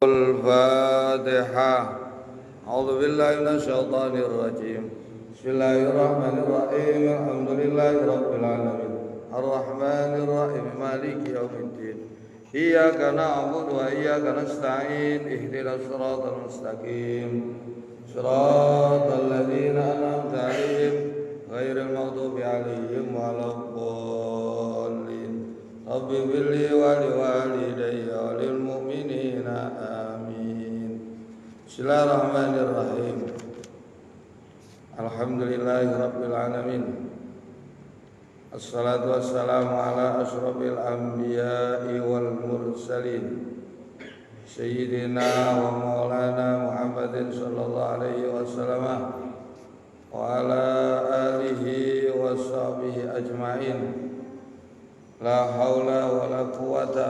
الفاتحة. أعوذ بالله من الشيطان الرجيم. بسم الله الرحمن الرحيم. الحمد لله رب العالمين الرحمن الرحيم مالك يوم الدين. إياك نعبد وإياك نستعين. اهدنا الصراط المستقيم صراط الذين أنعمت عليهم غير المغضوب عليهم ولا الضالين. رب اغفر لي ولوالدي وللمؤمنين آمين. Bismillahirrahmanirrahim. Alhamdulillahi rabbil alamin. Assalatu wassalamu ala asyrafil anbiya'i wal mursalin Sayyidina wa maulana Muhammadin sallallahu alaihi wasallam wa ala alihi wa sahbihi ajma'in. La haula wa la quwata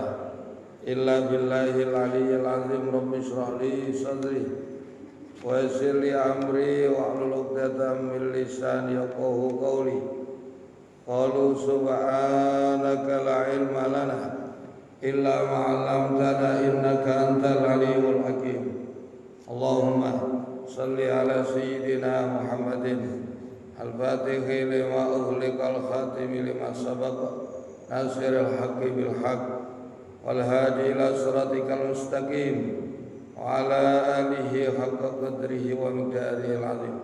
illa billahil aliyyil azim. Rabbi shrah li sadri wa yassir li amri wa hlul 'uqdatam min lisani yafqahu qawli. Qalu subhanaka la ilma lana illa ma 'allamtana innaka antal alimul hakim. Allahumma salli ala sayyidina Muhammadin al-fatihi lima ughliqa al-khatimi lima sabaqa nasiril haqqi bil haqq wal hadi ila siratikal mustaqim wa ala alihi haqqa qadrihi wa miqdarihil azim.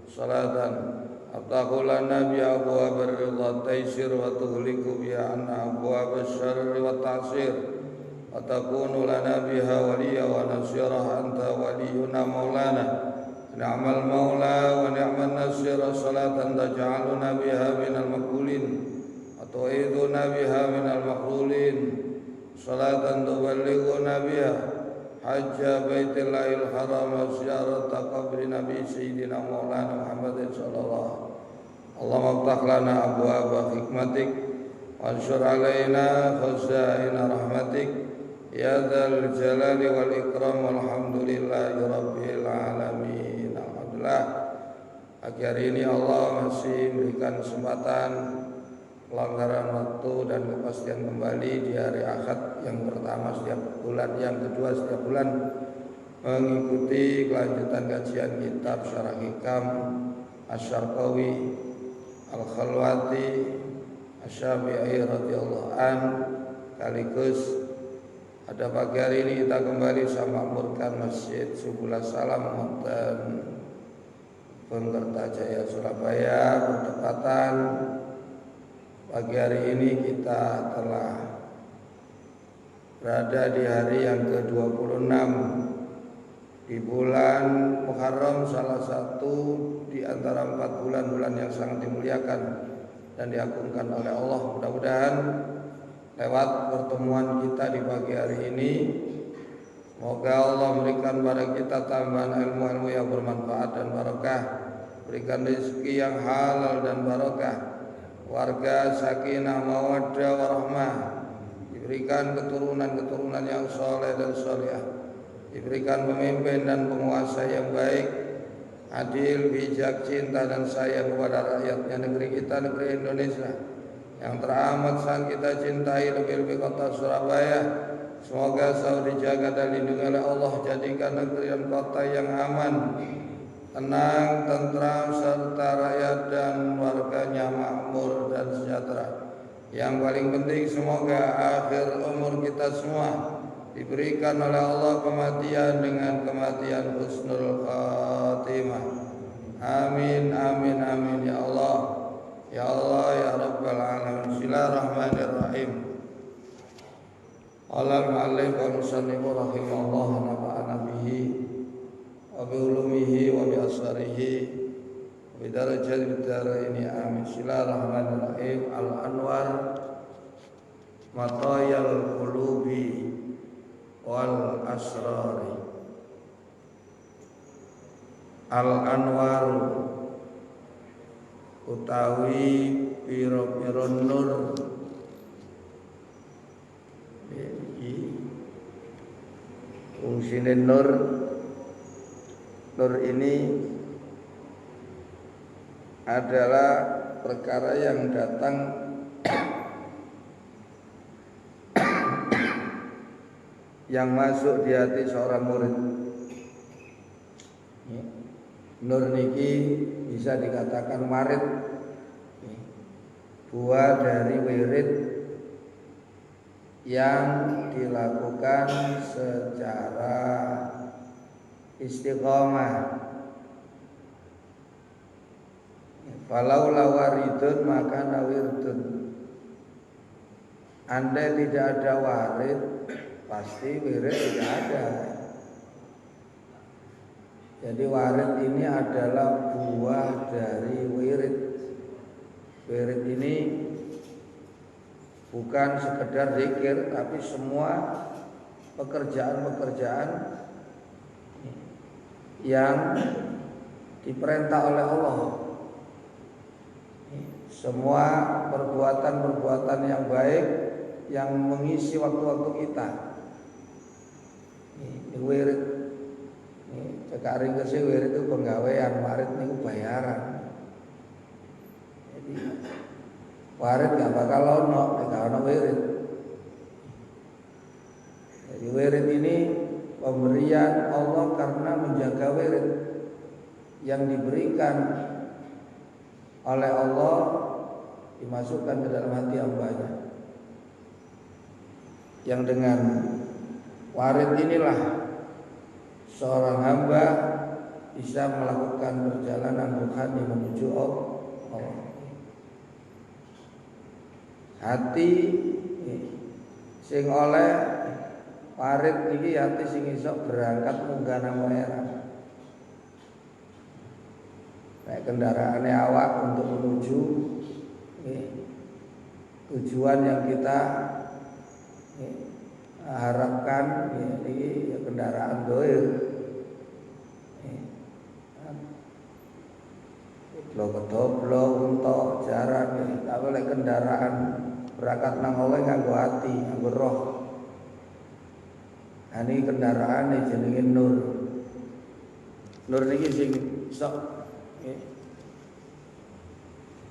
Salatan aftaqu lana bi abwaabir ridha taysir wa tughliqu bi anna abwaabasy syarri wa ta'sir wa takunu lana biha waliya wa nasira. Anta waliyuna maulana ni'mal maula wa ni'man nasir. Salatan taj'aluna biha minal maqbulin wa tu'iduna biha minal maqbulin. Salatan tuballighuna biha hajja baitillahil haram wa ziyarata qabri nabi sayyidina maulana Muhammadin sallallahu. Allahumma aftah lana abwaaba hikmatik wanshur alaina khazaina rahmatik ya dzal jalali wal ikram. Walhamdulillahi rabbil alamin. Alhamdulillah, pagi hari ini Allah masih memberikan kesempatan, pelanggaran waktu dan kepastian kembali di hari Ahad yang pertama setiap bulan, yang kedua setiap bulan, mengikuti kelanjutan kajian kitab Syarah Hikam Asy-Syarqawi Al-Khalwati Asy-Syafi'i radhiyallahu an. Sekaligus pada pagi hari ini kita kembali sama makmurkan Masjid Subul Salam wonten Kertajaya Surabaya berdekatan. Pagi hari ini kita telah berada di hari yang ke-26 di bulan Muharram, salah satu di antara 4 bulan-bulan yang sangat dimuliakan dan diagungkan oleh Allah. Mudah-mudahan lewat pertemuan kita di pagi hari ini, semoga Allah memberikan pada kita tambahan ilmu-ilmu yang bermanfaat dan barokah, berikan rezeki yang halal dan barokah, warga sakinah mawaddah warahmah, diberikan keturunan-keturunan yang soleh dan solehah, diberikan pemimpin dan penguasa yang baik, adil, bijak, cinta dan sayang kepada rakyatnya. Negeri kita, negeri Indonesia yang teramat sangat kita cintai, lebih-lebih kota Surabaya, semoga selalu dijaga dan dilindungi oleh Allah. Jadikan negeri dan kota yang aman, tenang, tentram, serta rakyat dan warganya makmur dan sejahtera. Yang paling penting, semoga akhir umur kita semua diberikan oleh Allah kematian dengan kematian husnul khatimah. Amin, amin, amin ya Allah, ya Allah, ya Rabbal alamin. Bismillahirrahmanirrahim. Qala al-mu'allif wa musannif rahimahullah nafa'ana bihi wa bi ulumihi wa bi asrarihi wa bi darajatil daraini amin. Bismillahirrahmanirrahim. Al-anwar matayal qulubi wal asrari. Al-anwar utawi piro-piro nur. Fungsine nur ini adalah perkara yang datang yang masuk di hati seorang murid. Nur niki bisa dikatakan warid, buah dari wirid yang dilakukan secara istiqomah. Falau lawaridun maka nawirdun. Andai tidak ada warid, pasti wirid tidak ada. Jadi warid ini adalah buah dari wirid. Wirid ini bukan sekedar zikir, tapi semua pekerjaan-pekerjaan yang diperintah oleh Allah. Semua perbuatan-perbuatan yang baik yang mengisi waktu-waktu kita. Ini wirid. Cekaring kese wirid itu penggawean, warid niku bayaran. Jadi warid gak bakal ono nek ono wirid. Jadi wirid ini pemberian Allah karena menjaga wirid yang diberikan oleh Allah dimasukkan ke dalam hati hambanya. Yang dengan warid inilah seorang hamba bisa melakukan perjalanan rohani menuju Allah. Hati sing oleh warid iki hati sing iso berangkat munggah nang pangeran. Kayak kendaraannya awak untuk menuju tujuan yang kita harapkan, ini kendaraan doir. Doblo untuk jaran, tapi lek kendaraan berangkat nang oleh nganggo hati, nganggo roh. Ini kendaraan ini jenenge nur. Nur niki sing sok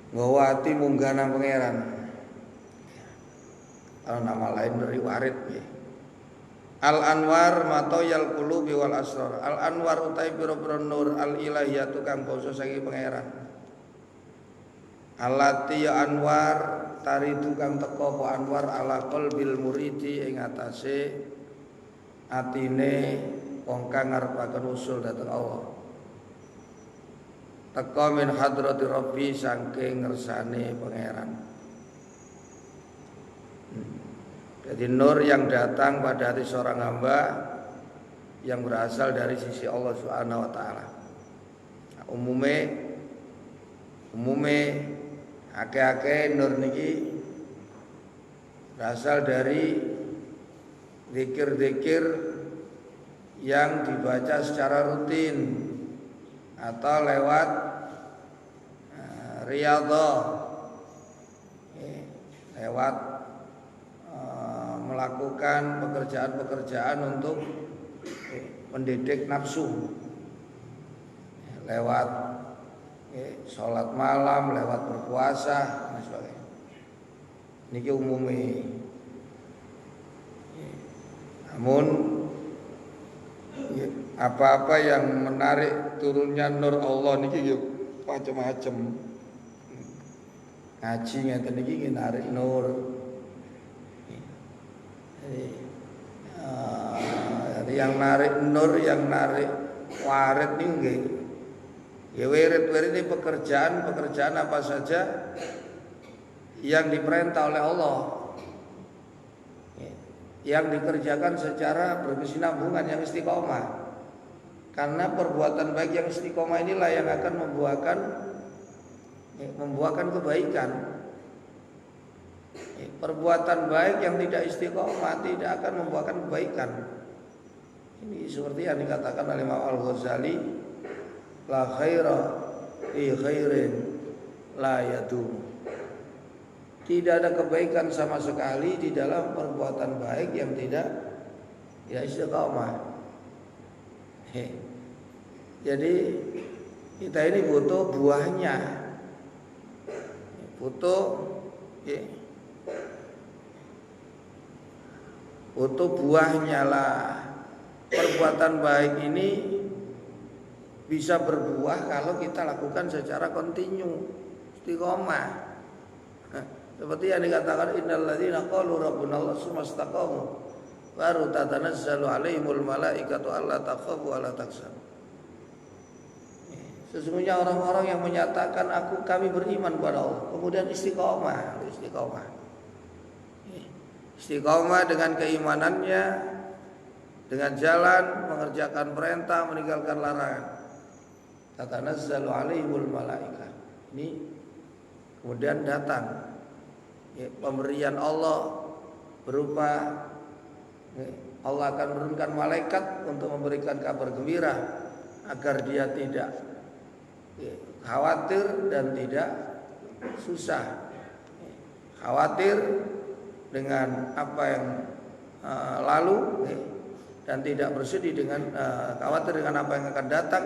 nggawa hati munggah nang pangeran. Kalau nama lain dari warid ya. Al-anwar matoyal qulubi wal asrar. Al-anwar utai pira-pira nur al-ilahiyatu kang basa saking pangeran. Alati ya anwar taridu kang teka apa anwar ala qalbil muridi ing atase atine wong kang ngarepaken usul dhateng Allah. Teka min hadrati rabbi saking ngersane pangeran. Jadi nur yang datang pada hati seorang hamba yang berasal dari sisi Allah Subhanahu wa taala. Umume akeh-akeh nur niki berasal dari zikir-zikir yang dibaca secara rutin atau lewat riyadhah, lewat melakukan pekerjaan-pekerjaan untuk mendidik nafsu, lewat sholat malam, lewat berpuasa dan sebagainya. Niki umumnya. Namun apa-apa yang menarik turunnya nur Allah niki macam-macam. Ngaji ngeten niki narik nur. Jadi yang narik nur, yang narik warid nih nggih. Ya wirid-wirid ini pekerjaan apa saja yang diperintah oleh Allah, yang dikerjakan secara berkesinambungan, yang istiqomah. Karena perbuatan baik yang istiqomah inilah yang akan membuahkan kebaikan. Perbuatan baik yang tidak istiqomah tidak akan membuahkan kebaikan. Ini seperti yang dikatakan oleh Imam Al-Ghazali, la khaira fi khairin la yadum. Tidak ada kebaikan sama sekali di dalam perbuatan baik yang tidak istiqomah. Jadi kita ini butuh buahnya, butuh Untuk buahnya lah. Perbuatan baik ini bisa berbuah kalau kita lakukan secara kontinu, istiqomah. Seperti yang dikatakan innal ladzina qalu rabbunallah tsumma istaqamu baru tatanazzalu alaihimul malaikatu alla takhafu wa la tahzanu. Sesungguhnya orang-orang yang menyatakan kami beriman kepada Allah, kemudian istiqomah. Istiqomah dengan keimanannya, dengan jalan mengerjakan perintah, meninggalkan larangan. Tatanazzalu alaihimul malaikah. Ini kemudian datang pemberian Allah berupa Allah akan menurunkan malaikat untuk memberikan kabar gembira agar dia tidak khawatir dan tidak susah. Khawatir dengan apa yang lalu dan tidak bersedih dengan khawatir dengan apa yang akan datang,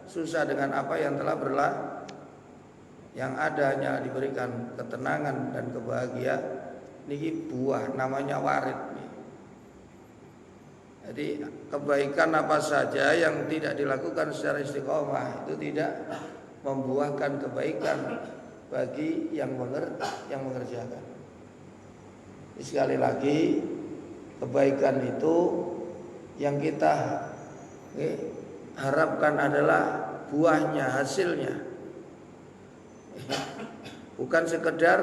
susah dengan apa yang telah berlalu. Yang ada hanya diberikan ketenangan dan kebahagiaan. Ini buah namanya warid. Jadi kebaikan apa saja yang tidak dilakukan secara istiqomah itu tidak membuahkan kebaikan bagi yang mengerjakan. Sekali lagi, kebaikan itu yang kita harapkan adalah buahnya, hasilnya. Bukan sekedar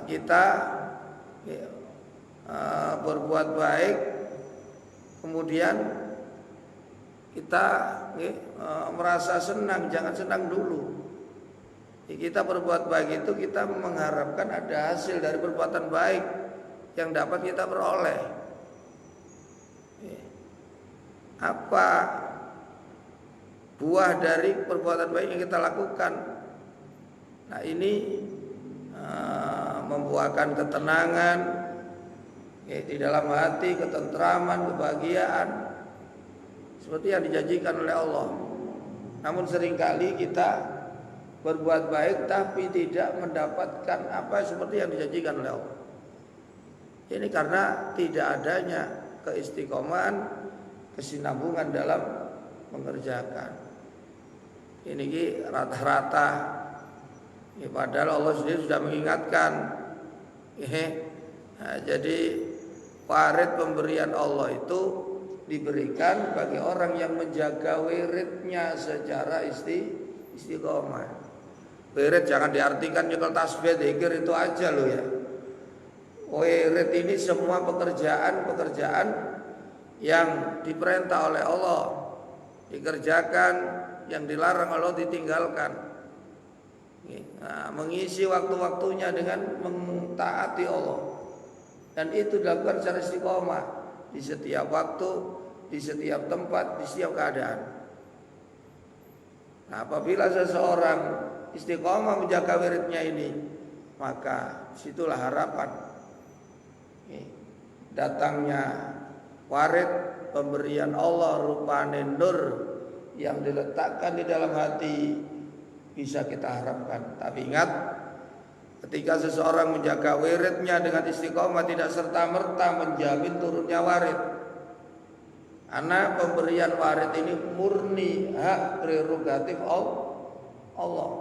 kita berbuat baik kemudian kita merasa senang. Jangan senang dulu. Kita berbuat baik itu kita mengharapkan ada hasil dari perbuatan baik yang dapat kita peroleh. Apa buah dari perbuatan baik yang kita lakukan? Nah, ini membuahkan ketenangan di dalam hati, ketentraman, kebahagiaan seperti yang dijanjikan oleh Allah. Namun seringkali kita berbuat baik tapi tidak mendapatkan apa seperti yang dijanjikan oleh Allah. Ini karena tidak adanya keistiqomahan, kesinambungan dalam mengerjakan. Ini rata-rata. Padahal Allah sendiri sudah mengingatkan. Nah, jadi warid pemberian Allah itu diberikan bagi orang yang menjaga wiridnya secara istiqomah. Wirid jangan diartikan nyekel tasbih, zikir itu aja loh ya. Wirid ini semua pekerjaan yang diperintah oleh Allah dikerjakan, yang dilarang Allah ditinggalkan. Nah, mengisi waktu-waktunya dengan mentaati Allah, dan itu dilakukan secara istiqomah di setiap waktu, di setiap tempat, di setiap keadaan. Nah, apabila seseorang istiqomah menjaga wiridnya ini, maka situlah harapan datangnya warid pemberian Allah rupane nur yang diletakkan di dalam hati bisa kita harapkan. Tapi ingat, ketika seseorang menjaga wiridnya dengan istiqomah tidak serta-merta menjamin turunnya warid. Karena pemberian warid ini murni hak prerogatif Allah.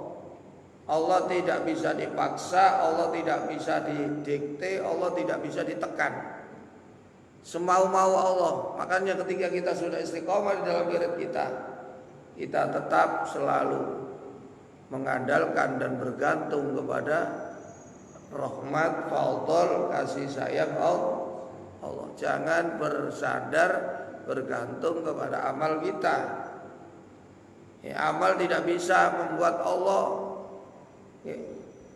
Allah tidak bisa dipaksa, Allah tidak bisa didikte, Allah tidak bisa ditekan. Semau-mau Allah. Makanya ketika kita sudah istiqomah di dalam wirid kita tetap selalu mengandalkan dan bergantung kepada rahmat, fadl, kasih sayang Allah. Jangan bersandar bergantung kepada amal kita. Amal tidak bisa membuat Allah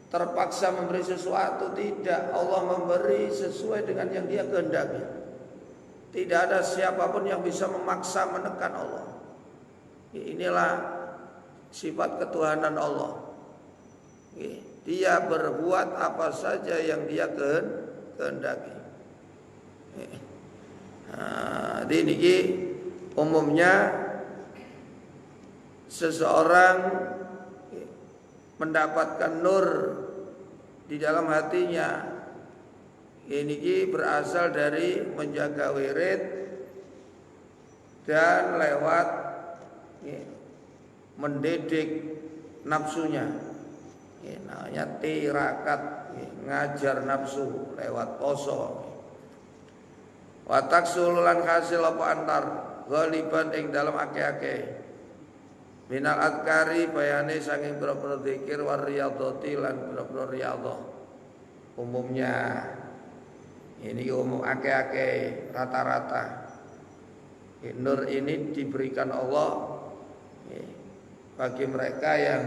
terpaksa memberi sesuatu. Tidak, Allah memberi sesuai dengan yang Dia kehendaki. Tidak ada siapapun yang bisa memaksa menekan Allah. Inilah sifat ketuhanan Allah. Dia berbuat apa saja yang Dia kehendaki. Nah, ini umumnya seseorang mendapatkan nur di dalam hatinya Ini berasal dari menjaga wirid dan lewat mendidik nafsunya. Namanya tirakat, ngajar nafsu lewat poso. Wa taksululan hasil apa antar ghaliban ing dalam ake-ake. Minal adkari bayane saking boro-boro zikir war riyadhati lan boro-boro riyadhah. Umumnya ini umum ake-ake rata-rata. Nur ini diberikan Allah bagi mereka yang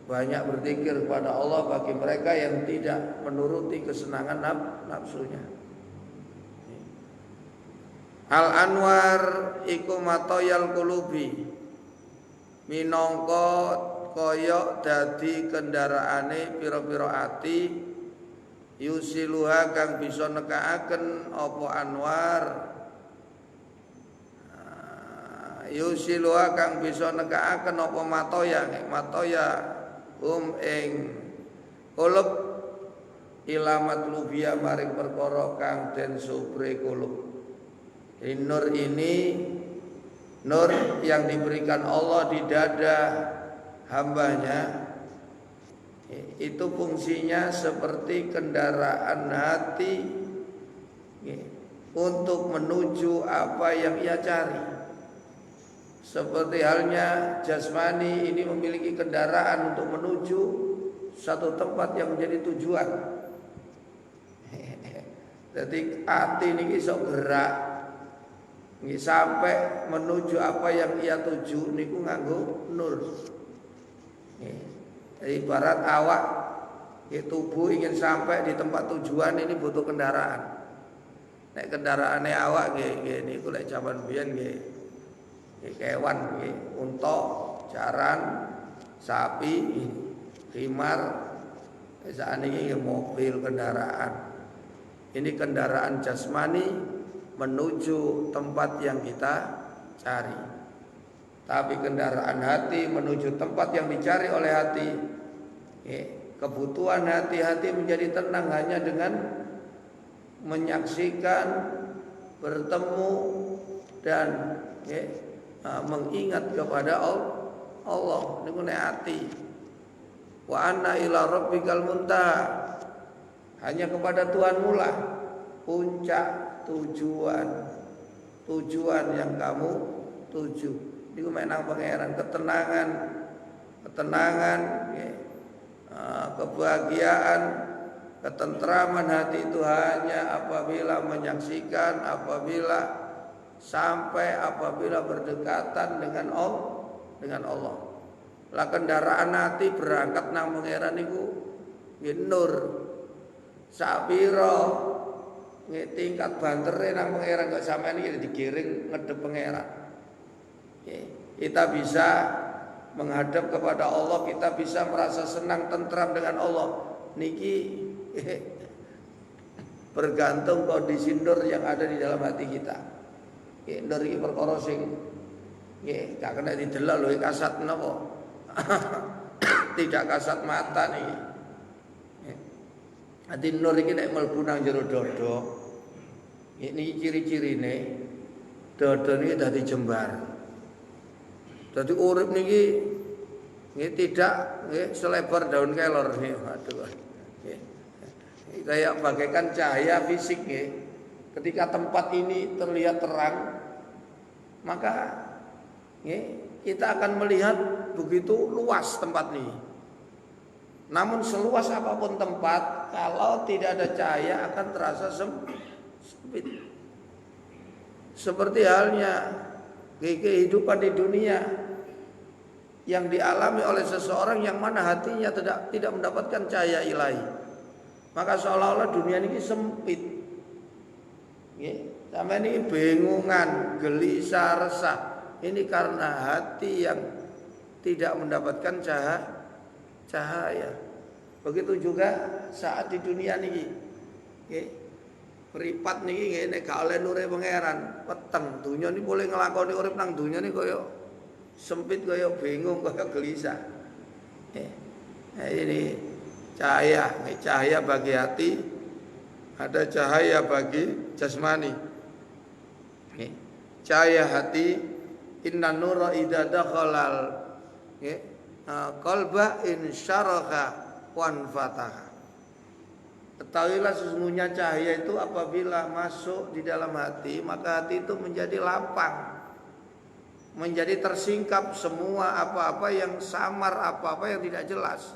banyak berzikir kepada Allah, bagi mereka yang tidak menuruti kesenangan nafsunya. Al anwar iku matoyal qulubi, minangka kaya dadi kendaraane pira-pira ati, yusiluha kang bisa nekaaken apa anwar, yusiluha kang bisa nekaaken apa matoya ing qulub ilamat lubia maring perkara kang den supre qulub. Nur ini nur yang diberikan Allah di dada hambanya, itu fungsinya seperti kendaraan hati untuk menuju apa yang ia cari. Seperti halnya jasmani ini memiliki kendaraan untuk menuju satu tempat yang menjadi tujuan. Jadi hati ini bisa gerak sampai menuju apa yang ia tuju niku nganggo nur. Jadi ibarat awak tubuh ingin sampai di tempat tujuan ini butuh kendaraan. Nek kendaraane awak nggih niku lek jaman biyen nggih kewan nggih, unta, jaran, sapi, himar, sakniki mobil kendaraan. Ini kendaraan jasmani menuju tempat yang kita cari. Tapi kendaraan hati menuju tempat yang dicari oleh hati. Kebutuhan hati menjadi tenang hanya dengan menyaksikan, bertemu dan mengingat kepada Allah. Ini nek hati. Wa anna ila rabbikal muntaha. Hanya kepada Tuhanmu lah puncak tujuan yang kamu tuju. Niku menang pangeran, ketenangan, kebahagiaan, ketentraman hati itu hanya apabila menyaksikan, apabila berdekatan dengan Allah. Lah kendaraan hati berangkat nang pangeran niku nur. Sapiro tingkat bantere nang pangeran kok sampean iki digiring ngedep pangeran. Kita bisa menghadap kepada Allah, kita bisa merasa senang tentram dengan Allah. Niki bergantung kondisi nur yang ada di dalam hati kita. Nur iki perkara sing gak kena didelok lho kasat napa. Tidak kasat mata niki. Hati nur iki nek mlebu nang jero dada. Ini ciri-cirine dada niki dadi jembar. Dadi urip niki tidak selebar daun kelor niki. Waduh. Kayak bagaikan cahaya fisik nggih. Ketika tempat ini terlihat terang, maka kita akan melihat begitu luas tempat ini. Namun seluas apapun tempat, kalau tidak ada cahaya akan terasa sempit. Seperti halnya kehidupan di dunia yang dialami oleh seseorang yang mana hatinya tidak mendapatkan cahaya ilahi. Maka seolah-olah dunia ini sempit. Sampai ini bingungan, gelisah, resah. Ini karena hati yang tidak mendapatkan cahaya. Begitu juga saat di dunia niki. Mripat niki nek gak oleh nure pangeran, peteng. Dunia ini boleh ngelakoni urip nang dunia ini kaya sempit, kaya bingung, kaya gelisah. Ini cahaya bagi hati ada cahaya bagi jasmani. Cahaya hati, inna nura idza dakhalal qalba insyaraha wan fataha. Ketahuilah sesungguhnya cahaya itu apabila masuk di dalam hati, maka hati itu menjadi lapang, menjadi tersingkap semua apa-apa yang samar, apa-apa yang tidak jelas.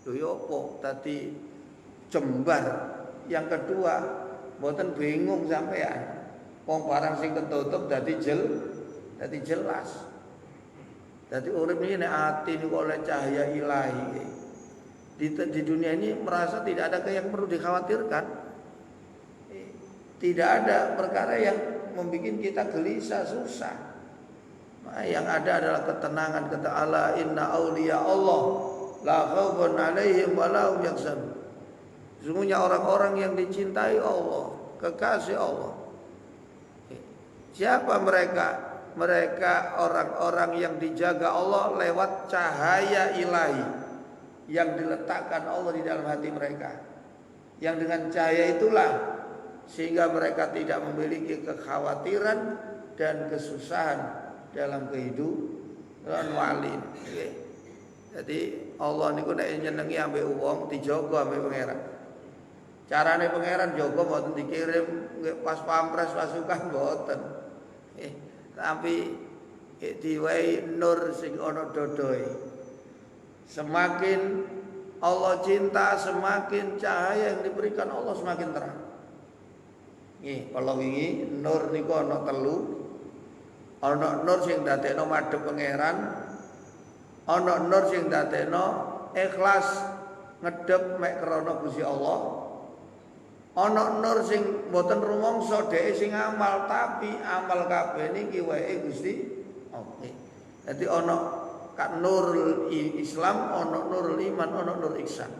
Yopo tadi jembar. Yang kedua, mboten bingung sampean. Wong barang sing ketutup dadi jelas. Dadi urip iki nek ati niku oleh cahaya ilahi. Di dunia ini merasa tidak ada yang perlu dikhawatirkan. Tidak ada perkara yang membuat kita gelisah, susah. Nah, yang ada adalah ketenangan. Kata Allah, inna auliya Allah la khaufun alaihim wa la hum yahzanun. Sesungguhnya orang-orang yang dicintai Allah, kekasih Allah. Siapa mereka? Mereka orang-orang yang dijaga Allah lewat cahaya ilahi yang diletakkan Allah di dalam hati mereka. Yang dengan cahaya itulah sehingga mereka tidak memiliki kekhawatiran dan kesusahan dalam kehidupan wali. Jadi Allah niku nek nyenengi ambek wong dijaga ambek pangeran. Carane pangeran jaga mboten dikirim pas pampres pasukan mboten. Tapi diwai nur sing ana dodoe. Semakin Allah cinta, semakin cahaya yang diberikan Allah semakin terang. Nggih, kalau wingi nur niku ana telu. Ana nur sing dadekno madhep pangeran, ana nur sing dadekno ikhlas ngedhep mek krana Gusti Allah. Ana nur sing mboten rumangsa dhek sing amal, tapi amal kabeh niki wae Gusti Allah. Dadi ana nurul Islam, ana nurul iman, ana nur ihsan.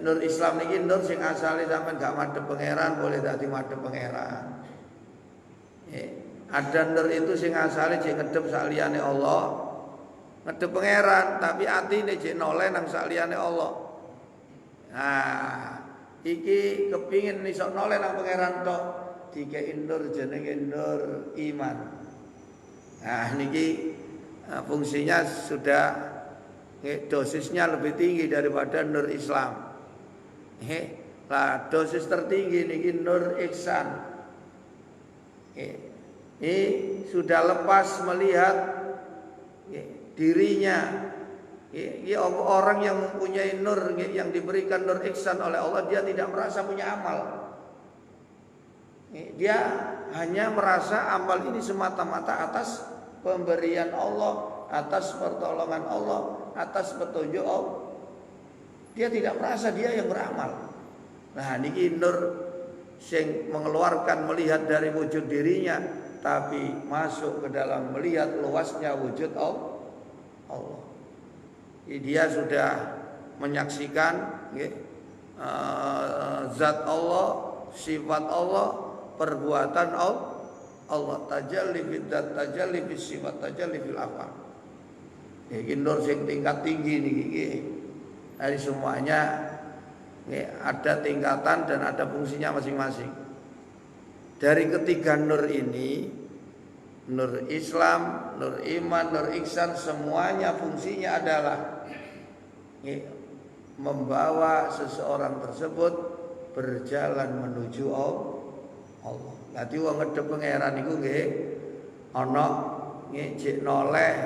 Nur Islam niki nur sing asale sampean gak madhep pangeran boleh dadi madhep pangeran. Ada nur itu sing asale jek ngedhep sak liyane Allah. Ngedhep pangeran tapi atine jek noleh nang sak liyane Allah. Nah, iki kepingin iso noleh nang pangeran tok dikei nur jenenge nur iman. Nah niki fungsinya sudah dosisnya lebih tinggi daripada nur Islam. Lah dosis tertinggi niki nur ihsan. Ini sudah lepas melihat dirinya. Orang yang mempunyai nur yang diberikan nur ihsan oleh Allah, dia tidak merasa punya amal. Dia hanya merasa amal ini semata-mata atas pemberian Allah, atas pertolongan Allah, atas petunjuk Allah. Dia tidak merasa dia yang beramal. Nah, niki nur sing mengeluarkan melihat dari wujud dirinya, tapi masuk ke dalam melihat luasnya wujud Allah. Dia sudah menyaksikan zat Allah, sifat Allah, perbuatan Allah, tajalli fid dzat, tajalli fis sifat, tajalli fil afal. Iki nur sing tingkat tinggi niki. Dari semuanya ada tingkatan dan ada fungsinya masing-masing. Dari ketiga nur ini, nur Islam, nur iman, nur ihsan, semuanya fungsinya adalah membawa seseorang tersebut berjalan menuju Allah. Dadi wong ngedhep pangeran iku nggih ana jek noleh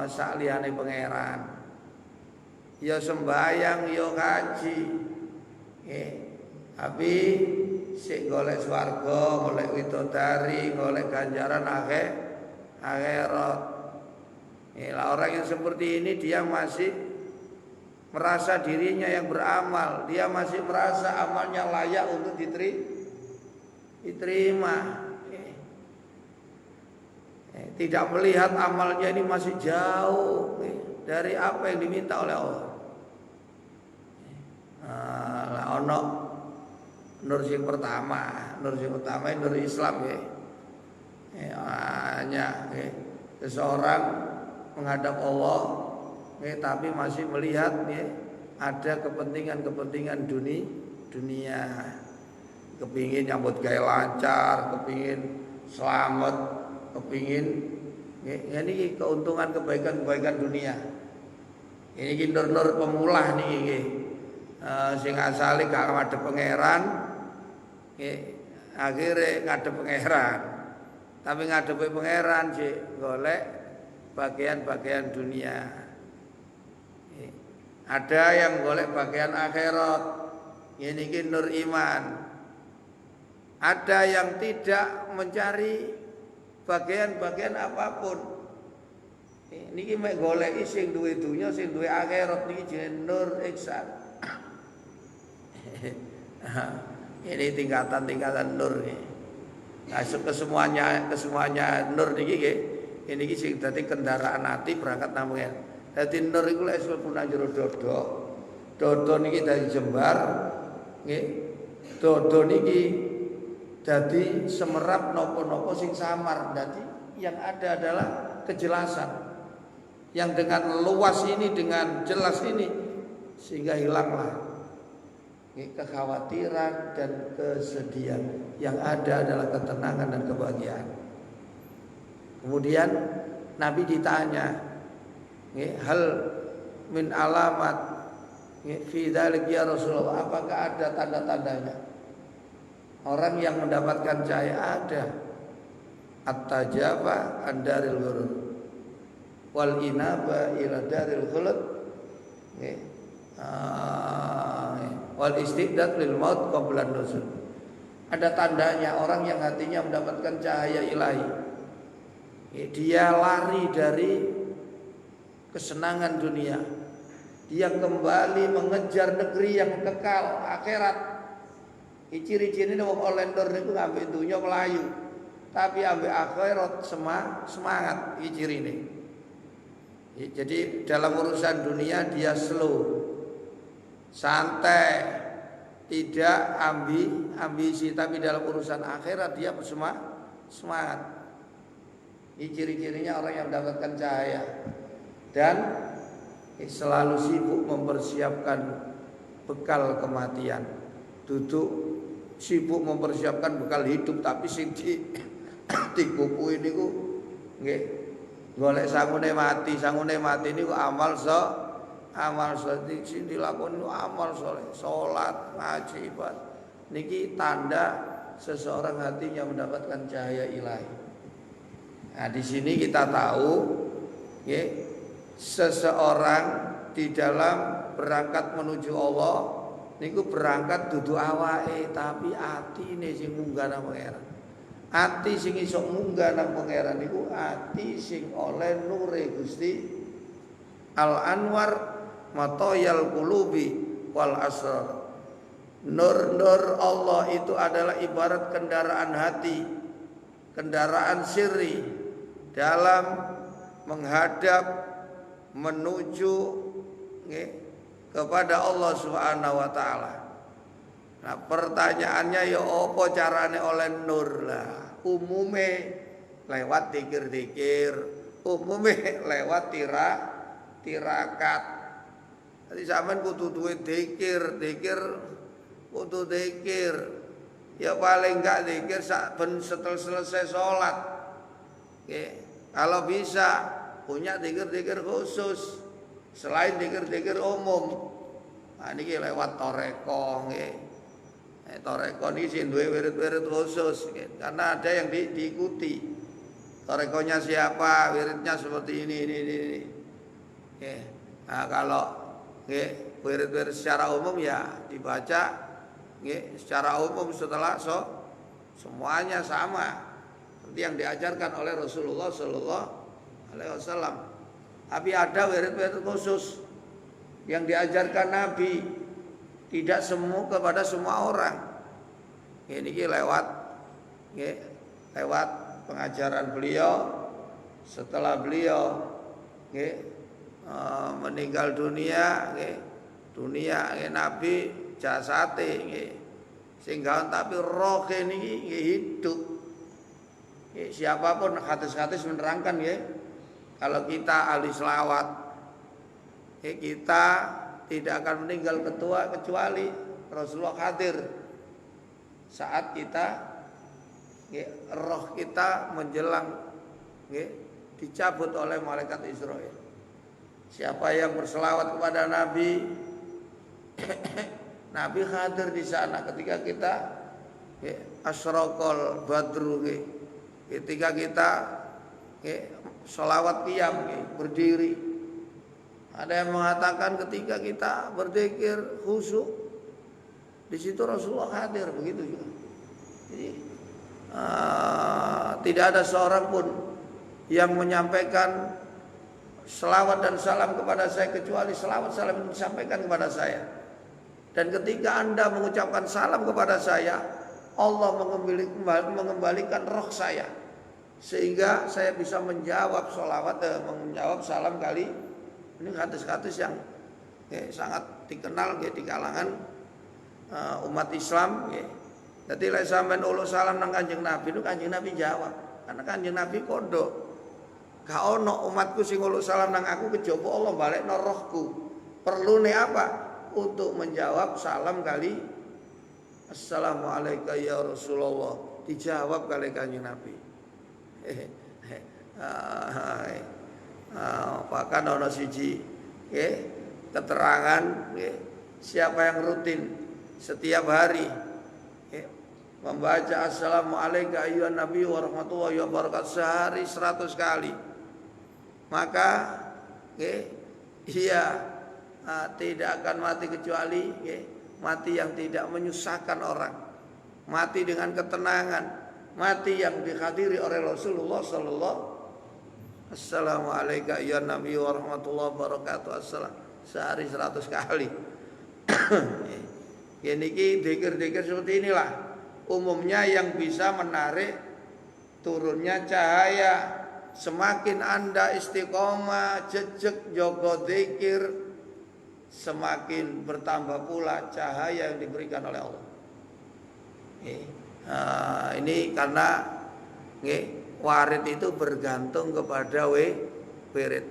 sak liyane pangeran. Ya sembayang, ya ngaji. Tapi sik golek swarga, golek widodari, golek ganjaran akhirat. Lah orang yang seperti ini dia masih merasa dirinya yang beramal, dia masih merasa amalnya layak untuk diterima. Tidak melihat amalnya ini masih jauh dari apa yang diminta oleh Allah. Lah ono nur sing pertama nur Islam hanya seseorang menghadap Allah tapi masih melihat ada kepentingan dunia. Kepingin nyambut gawe lancar, kepingin selamat, kepingin ini keuntungan kebaikan dunia. Ini nur pemula nih, sing asale gak ngadep pangeran, akhirnya ngadep pangeran. Tapi ngadepi pangeran sih golek bagian-bagian dunia. Ada yang golek bagian akhirat, ini nur iman. Ada yang tidak mencari bagian-bagian apapun. Niki mek golek sing duwe dunya, sing duwe akhirat niki jenenge nur ihsan. Ini tingkatan-tingkatan nur nih. Nah, kesemuanya nur niki nggih. Ini iki sing dadi kendaraan hati berangkat nang pengen. Dadi nur iku lek mlebu nang jero dodo. Dodo niki dadi jembar nggih. Dodo niki dadi semerap nopo-nopo sing samar. Dadi yang ada adalah kejelasan. Yang dengan luas ini, dengan jelas ini, sehingga hilanglah kekhawatiran dan kesedihan. Yang ada adalah ketenangan dan kebahagiaan. Kemudian Nabi ditanya, hal min alamat fi dzalik ya Rasulullah, apakah ada tanda-tandanya? Orang yang mendapatkan cahaya ada. At-tajaba an-daril ghurur wal inaba ila daril khulud wal istidad lil maut qabla nuzul. Ada tandanya orang yang hatinya mendapatkan cahaya ilahi. Dia lari dari kesenangan dunia. Dia kembali mengejar negeri yang kekal, akhirat. Ciri-ciri ini wong oleh nur niku ambek dunya melayu. Tapi ambek akhirat semangat iki cirine. Jadi dalam urusan dunia dia slow, santai, tidak ambisi, tapi dalam urusan akhirat dia semangat. Ini ciri-cirinya orang yang mendapatkan cahaya dan selalu sibuk mempersiapkan bekal kematian. Duduk sibuk mempersiapkan bekal hidup, tapi sing dikuku ini ku nggih golek sangune mati niku amal saleh sing dilakoni amal saleh, salat, ngaji, ibadah. Niki tanda seseorang hatinya mendapatkan cahaya ilahi. Nah, di sini kita tahu seseorang di dalam berangkat menuju Allah niku berangkat dudu awake, tapi atine sing munggah nang pangeran. Ati sing iso munggah nang pangeran niku ati sing oleh nure Gusti Al Anwar Matoyal Qulubi wal Asrar. Nur Allah itu adalah ibarat kendaraan hati, kendaraan sirri dalam menghadap menuju kepada Allah Subhanahu wa taala. Nah, pertanyaannya ya apa carane oleh nur lah? Umume lewat zikir-zikir, umume lewat tirakat. Jadi sampean kudu duwe zikir kudu zikir. Ya paling enggak zikir setelah selesai sholat. Kalau bisa punya zikir-zikir khusus selain zikir-zikir umum. Nah niki lewat toreko nggih. Toreko ini sing duwe wirid-wirid khusus karena ada yang diikuti. Torekonya siapa, wiridnya seperti ini. Nah kalau wirid-wirid secara umum ya dibaca secara umum setelah semuanya sama seperti yang diajarkan oleh Rasulullah Sallallahu Alaihi Wasallam. Tapi ada wirid-wirid khusus yang diajarkan Nabi, tidak semua kepada semua orang. Ini lewat pengajaran beliau setelah beliau meninggal dunia Nabi jasate sehingga tapi roh ini hidup. Siapapun hadis-hadis menerangkan kalau kita ahli selawat kita tidak akan meninggal kecuali Rasulullah hadir saat kita roh kita menjelang dicabut oleh malaikat Israel. Siapa yang berselawat kepada Nabi, Nabi hadir di sana ketika kita asyraqal badru, ketika kita selawat qiyam, berdiri. Ada yang mengatakan ketika kita berzikir khusyuk, di situ Rasulullah hadir, begitu juga. Jadi tidak ada seorang pun yang menyampaikan selawat dan salam kepada saya kecuali selawat salam itu disampaikan kepada saya. Dan ketika Anda mengucapkan salam kepada saya, Allah mengembalikan roh saya, sehingga saya bisa menjawab menjawab salam kali. Ini hadis-hadis yang sangat dikenal di kalangan umat Islam. Jadi lek sampean ulo salam nang Kanjeng Nabi, itu Kanjeng Nabi jawab. Karena Kanjeng Nabi kodok, gak ono umatku sing ulo salam nang aku kejaba Allah balekno rohku. Perlune apa? Untuk menjawab salam kali Assalamualaikum ya Rasulullah, dijawab kali Kanjeng Nabi. Bahkan ono siji keterangan siapa yang rutin setiap hari membaca Assalamualaikum ayyuhan nabi wa rahmatullahi wa barakatuh sehari 100 kali, maka ia tidak akan mati kecuali mati yang tidak menyusahkan orang, mati dengan ketenangan, mati yang dihadiri oleh Rasulullah sallallahu. Assalamualaikum ya Nabi warahmatullahi wabarakatuh. Assalam sehari 100 kali. Ini dzikir-dzikir seperti inilah umumnya yang bisa menarik turunnya cahaya. Semakin Anda istiqomah jejeg jaga dzikir, semakin bertambah pula cahaya yang diberikan oleh Allah. Ini karena warid itu bergantung kepada wirid.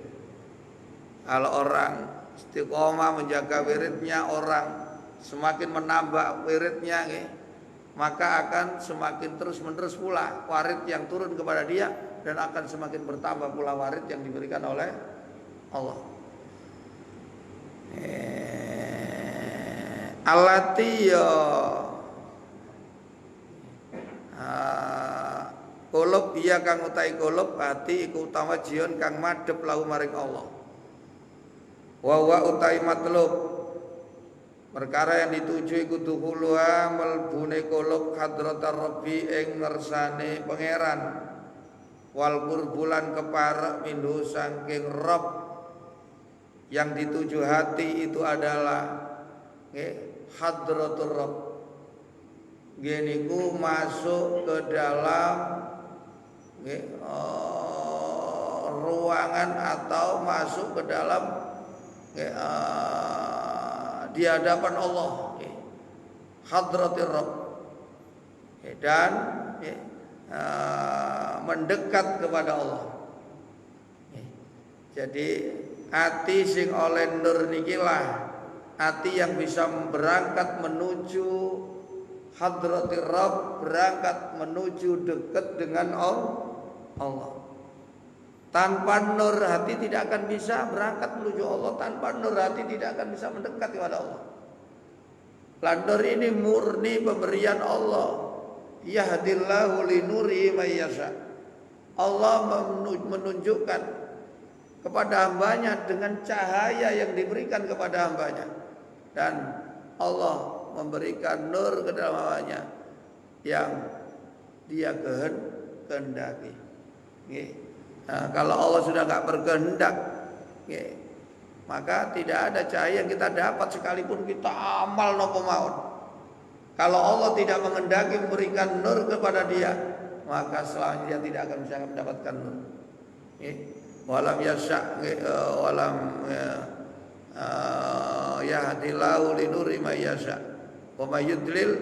Kalau orang istiqomah menjaga wiridnya, orang semakin menambah wiridnya, maka akan semakin terus-menerus pula warid yang turun kepada dia, dan akan semakin bertambah pula warid yang diberikan oleh Allah. Alatiyo kolop iya kang utai kolop hati iku utama jion kang madhep lahu maring Allah. Wa utai matlub perkara yang dituju iku dukhuluha melbune kolop hadratar rabbi ing ngersane pangeran, wal qurbulan keparek minhu saking Rabb. Yang dituju hati itu adalah hadratur Rabb. Geniku masuk ke dalam ruangan atau masuk ke dalam di hadapan Allah, hadratir Rabb, dan mendekat kepada Allah. Jadi hati sing oleh nur nikilah hati yang bisa berangkat menuju hadratir Rabb, berangkat menuju dekat dengan Allah. Tanpa nur hati tidak akan bisa berangkat menuju Allah. Tanpa nur hati tidak akan bisa mendekat kepada Allah. Nur ini murni pemberian Allah. Yahdillahu linuri may yasha. Allah menunjukkan kepada hambanya dengan cahaya yang diberikan kepada hambanya, dan Allah memberikan nur ke dalam hambanya yang dia kehendaki. Nah, kalau Allah sudah nggak berkehendak, maka tidak ada cahaya yang kita dapat sekalipun kita amal nopo maun. Kalau Allah tidak mengendaki memberikan nur kepada dia, maka selamanya dia tidak akan bisa mendapatkan nur. Walam yasha walam yahdillahu linuri may yasha wa may yudlil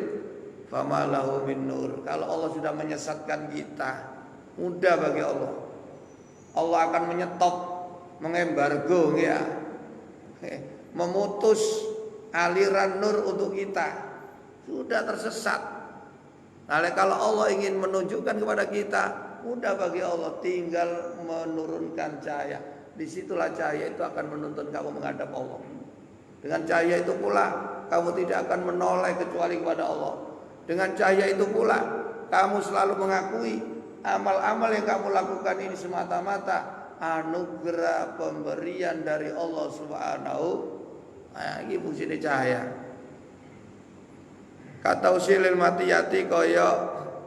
fama lahu min nur. Kalau Allah sudah menyesatkan kita, mudah bagi Allah. Allah akan menyetop, mengembargo, memutus aliran nur untuk kita. sudah tersesat. Nah, kalau Allah ingin menunjukkan kepada kita, mudah bagi Allah, tinggal menurunkan cahaya. Disitulah cahaya itu akan menuntun kamu menghadap Allah. Dengan cahaya itu pula kamu tidak akan menoleh kecuali kepada Allah. Dengan cahaya itu pula kamu selalu mengakui amal-amal yang kamu lakukan ini semata-mata anugerah pemberian dari Allah Subhanahu. Nah, ini fungsinya cahaya. Kata usilil matiyati kaya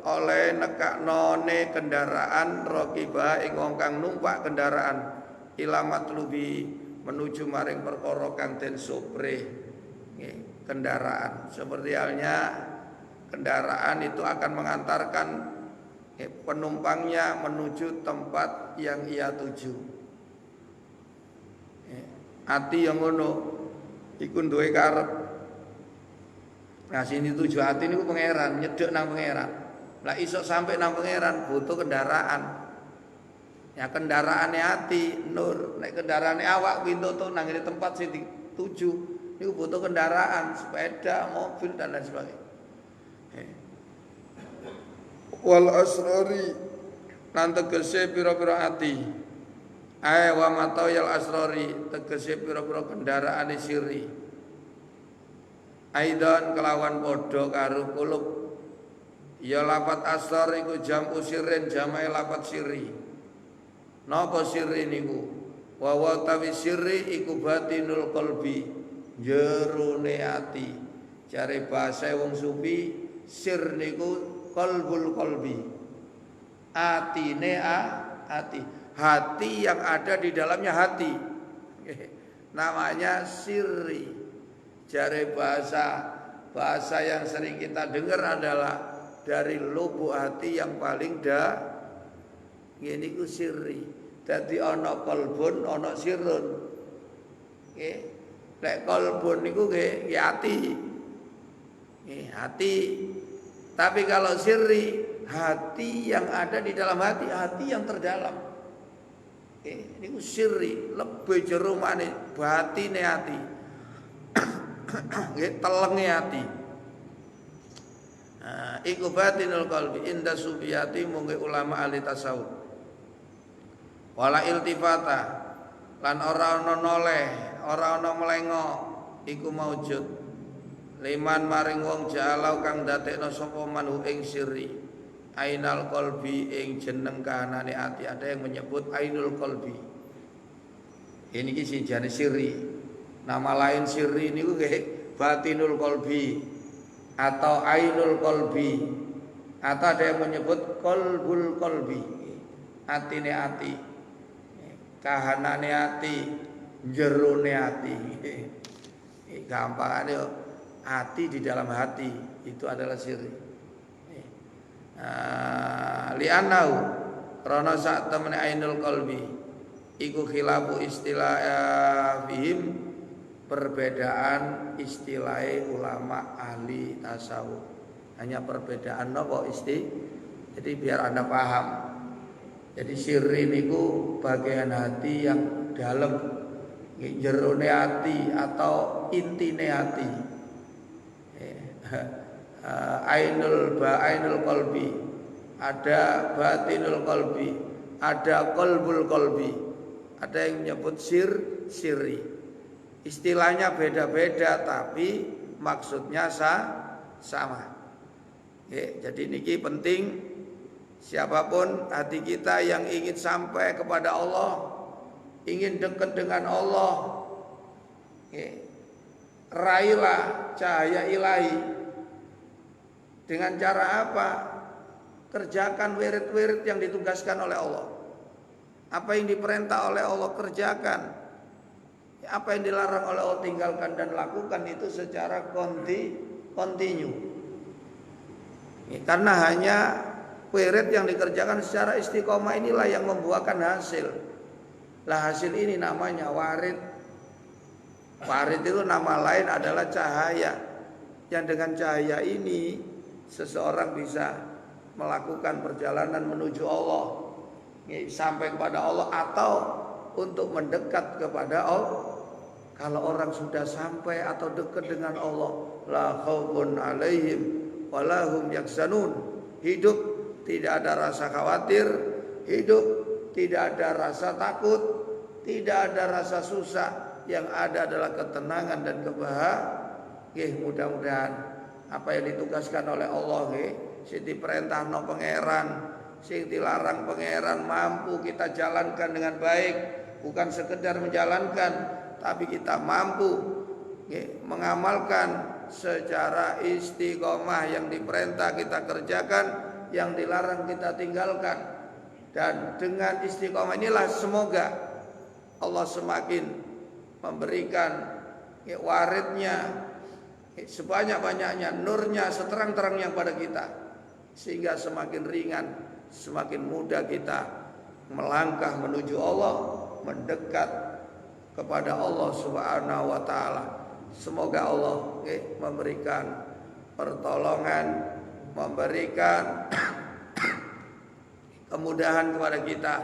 oleh nekaknone kendaraan rokibah ing wong kang numpak kendaraan ilamat lubi menuju maring perkara kang den sopre kendaraan. Seperti halnya kendaraan itu akan mengantarkan penumpangnya menuju tempat yang ia tuju. Ati yang ngono iku duwe karep. Nah sini tujuh hati ini pangeran, nyedek nang pangeran. Lah iso sampai nang pangeran butuh kendaraan. Ya kendaraannya hati nur, nek kendaraannya awak pintu tuh nang di tempat sing dituju. Niku butuh kendaraan, sepeda, mobil dan lain sebagainya. Wal asrori lan tegese pira-pira ati. Ae wa matayal asrori tegese pira-pira kendaraane sirri. Aidan kelawan podo karo kulub. Ya lafat asar iku jam usirin jamae lafat sirri. Napa sirri niku? Wa wa tawi sirri iku batinul qalbi, jerone ati. Jare bahasa wong sufi sir niku qalbul qalbi. Atine hati. Hati yang ada di dalamnya hati. Namanya sirri. Jare bahasa yang sering kita dengar adalah dari lubuk hati yang paling ngene ku sirri. Dadi ana qalbun, ana sirrun. Nggih. Lek qalbun niku nggih hati. Nggih, hati. Tapi kalau sirri, hati yang ada di dalam hati, hati yang terdalam. Nggih, niku sirri, lebih jero maneh batine hati. Nggih telenge ati. Iku batinul qalbi inda sufiyati mungge ulama ahli tasawuf. Wala iltifata lan ora ana noleh, ora ana mlengo iku maujud. Liman maring wong jalau kang dadekno sapa manhu ing sirri. Ainal qalbi ing jeneng kahanane ati. Ada yang menyebut ainul qalbi. Ini ki sijane sirri. Nama lain sirri niku nggih batinul qalbi atau ainul qalbi atau ada yang menyebut qalbul qalbi. Atine ati. Kahanane ati, jerone ati. Gampangane ati di dalam hati itu adalah sirri. Li'annahu karena sak temene ainul qalbi iku khilafu istilah fihim perbedaan istilahnya ulama ahli tasawuf. Hanya perbedaan nopo jadi biar Anda paham. Jadi sirri niku bagian hati yang dalam, jerone hati atau intine hati. Ainul qalbi, ada batinul qalbi, ada qalbul qalbi. Ada yang menyebut sirri. Istilahnya beda-beda tapi maksudnya sama. Oke, jadi niki penting siapapun hati kita yang ingin sampai kepada Allah, ingin dekat dengan Allah, raihlah cahaya ilahi. Dengan cara apa? Kerjakan wirid-wirid yang ditugaskan oleh Allah. Apa yang diperintah oleh Allah kerjakan. Apa yang dilarang oleh Allah tinggalkan dan lakukan itu secara kontinu. Karena hanya wirid yang dikerjakan secara istiqomah inilah yang membuahkan hasil. Lah hasil ini namanya warid. Warid itu nama lain adalah cahaya. Yang dengan cahaya ini seseorang bisa melakukan perjalanan menuju Allah, sampai kepada Allah atau untuk mendekat kepada Allah. Kalau orang sudah sampai atau dekat dengan Allah, la khaufun 'alaihim wa la hum yahzanun. Hidup tidak ada rasa khawatir, hidup tidak ada rasa takut, tidak ada rasa susah, yang ada adalah ketenangan dan kebahagiaan. Mudah-mudahan apa yang ditugaskan oleh Allah sing diperintahno pangeran, sing dilarang pangeran mampu kita jalankan dengan baik, bukan sekedar menjalankan tapi kita mampu mengamalkan secara istiqomah. Yang diperintah kita kerjakan, yang dilarang kita tinggalkan. Dan dengan istiqomah inilah semoga Allah semakin memberikan waridnya sebanyak-banyaknya, nurnya seterang-terangnya pada kita, sehingga semakin ringan, semakin mudah kita melangkah menuju Allah, mendekat kepada Allah Subhanahu wa taala. Semoga Allah memberikan pertolongan, memberikan kemudahan kepada kita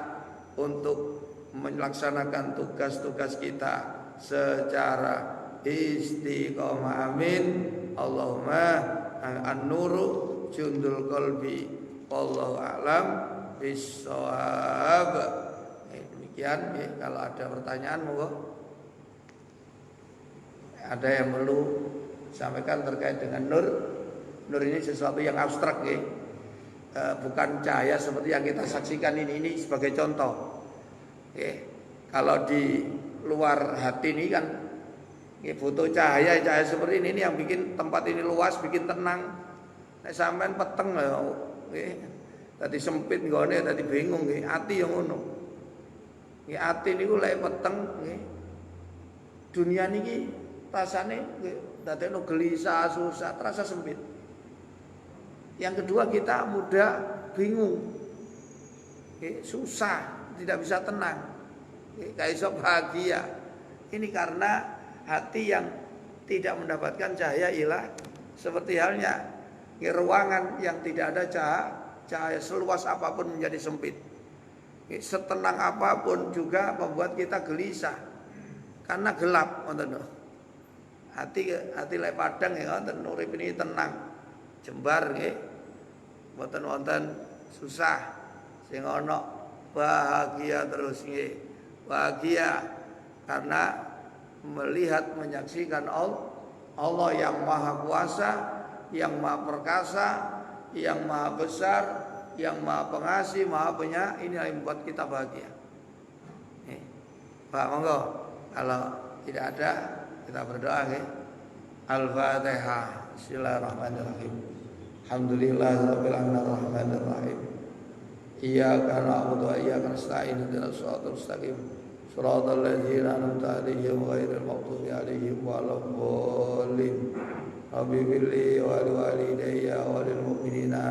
untuk melaksanakan tugas-tugas kita secara istiqomah. Amin. Allahumma an-nuru jundul qalbi wallahu a'lam bis-shawab. Demikian kalau ada pertanyaan monggo. Ada yang perlu sampaikan terkait dengan nur. Nur ini sesuatu yang abstrak bukan cahaya seperti yang kita saksikan ini sebagai contoh. Kalau di luar hati ini kan butuh cahaya seperti ini yang bikin tempat ini luas, bikin tenang. Nek sampean peteng tadi sempit nggone, tadi bingung ati yang ngono. Ati niku lek peteng dunia niki rasane dadekno gelisah, susah, terasa sempit. Yang kedua kita mudah bingung, susah, tidak bisa tenang, gak iso bahagia. Ini karena hati yang tidak mendapatkan cahaya ilah. Seperti halnya ruangan yang tidak ada cahaya seluas apapun menjadi sempit. Setenang apapun juga membuat kita gelisah karena gelap. Hati lek padang ngoten urip ini tenang, jembar mboten wonten susah, sing ana bahagia terus bahagia karena melihat menyaksikan Allah yang maha kuasa, yang maha perkasa, yang maha besar, yang maha pengasih, maha penyayang. Ini yang membuat kita bahagia. Pak monggo, kalau tidak ada kita berdoa. Al-Fatihah. Bismillahirrahmanirrahim. Alhamdulillahirabbil alamin arrahmanir rahim. Iyyaka na'budu wa iyyaka nasta'in ihdinas siratal mustaqim. Shiratal ladzina an'amta 'alaihim ghairil maghdubi 'alaihim waladdallin. Rabbi billi wa liwalidayya wa lil mu'minina.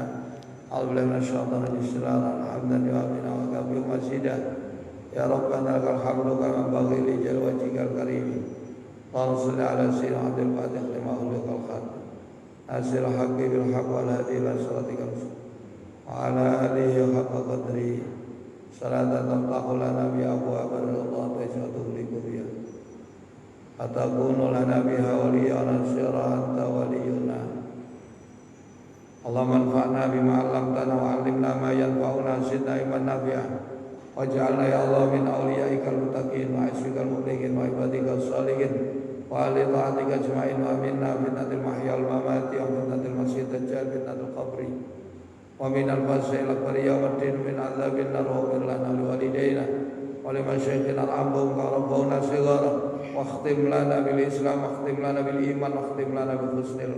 A'udzu minasyaitonir rajim. Alhamdulillahi wa bina wa kabi masjidah. Ya Rabbana lakal hamdu kama yanbaghi li jalali wajhikal karim. Allahumma shalli ala sayyidina Abdul Fatih lima ughliqal khatam. Asil haqqi bil haqq wal hadi ila siratikal mustaqim. Wa ala alihi haqqa qadri. Salatan tamtahu lana bi abwaab ar-ridha wa taj'aluhu li qurbiya. Atakunu lana biha waliya wa nasira anta waliyuna. Allahumma anfa'na bima 'allamtana wa 'allimna ma yanfa'una zidna ilman nafi'a. Waj'alna ya Allah min awliyaikal muttaqin wa isbikal muttaqin wa ibadikal shalihin wa ali ta'atika ajma'in wa minna fitnatil mahya wal mamati wa fitnatil masih dajjal fitnatul qabri wa minal fazil akbar yawmiddin min azabin nar wa min lana li walidayna wa li masyayikhina al-ambum ka rabbuna sighara wa khtim lana bil islam wa khtim lana bil iman wa khtim lana bil husnil.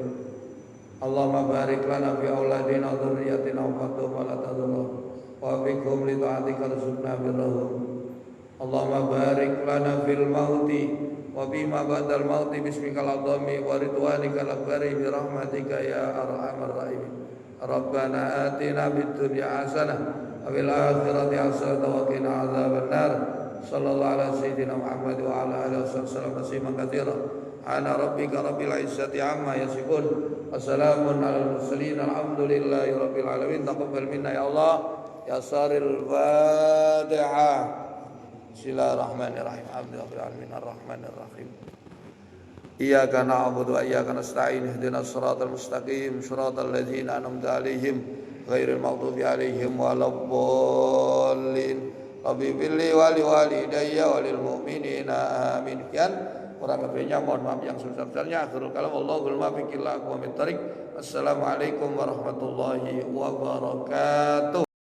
Allahumma barik lana fi auladina wa dhurriyyatina wa fatuhum wa la tadurruhum wa bikum li ta'atika rizqna birrahum. Allahumma barik lana fil mauti wa bima ba'dal mauti bismikal azami wa ridwanikal akbari bi rahmatika ya arhamar rahimin. Rabbana atina fid dunya hasanah wa fil akhirati hasanah wa qina adzabannar. Sallallahu ala sayyidina Muhammad wa ala alihi wasallam tasliman katsira. Ana rabbika rabbil izzati amma yasifun. Wassalamun alal mursalin. Alhamdulillahi rabbil alamin. Taqabbal minna ya Allah. Yasaril Fatihah. Bismillahirrahmanirrahim. Alhamdulillahirabbil alamin arrahmanir rahim. Iyyaka na'budu wa iyyaka nasta'in ihdinas siratal mustaqim siratal ladzina an'amta 'alaihim ghairil maghdubi 'alaihim waladdallin. Rabbi billi wa liwalidayya wa lil mu'minina amin. Sekian kurang lebihnya mohon maaf yang sebesar-besarnya. Akhirul kalam Allahul muwaffiq ila aqwamit thoriq. Assalamualaikum warahmatullahi wabarakatuh.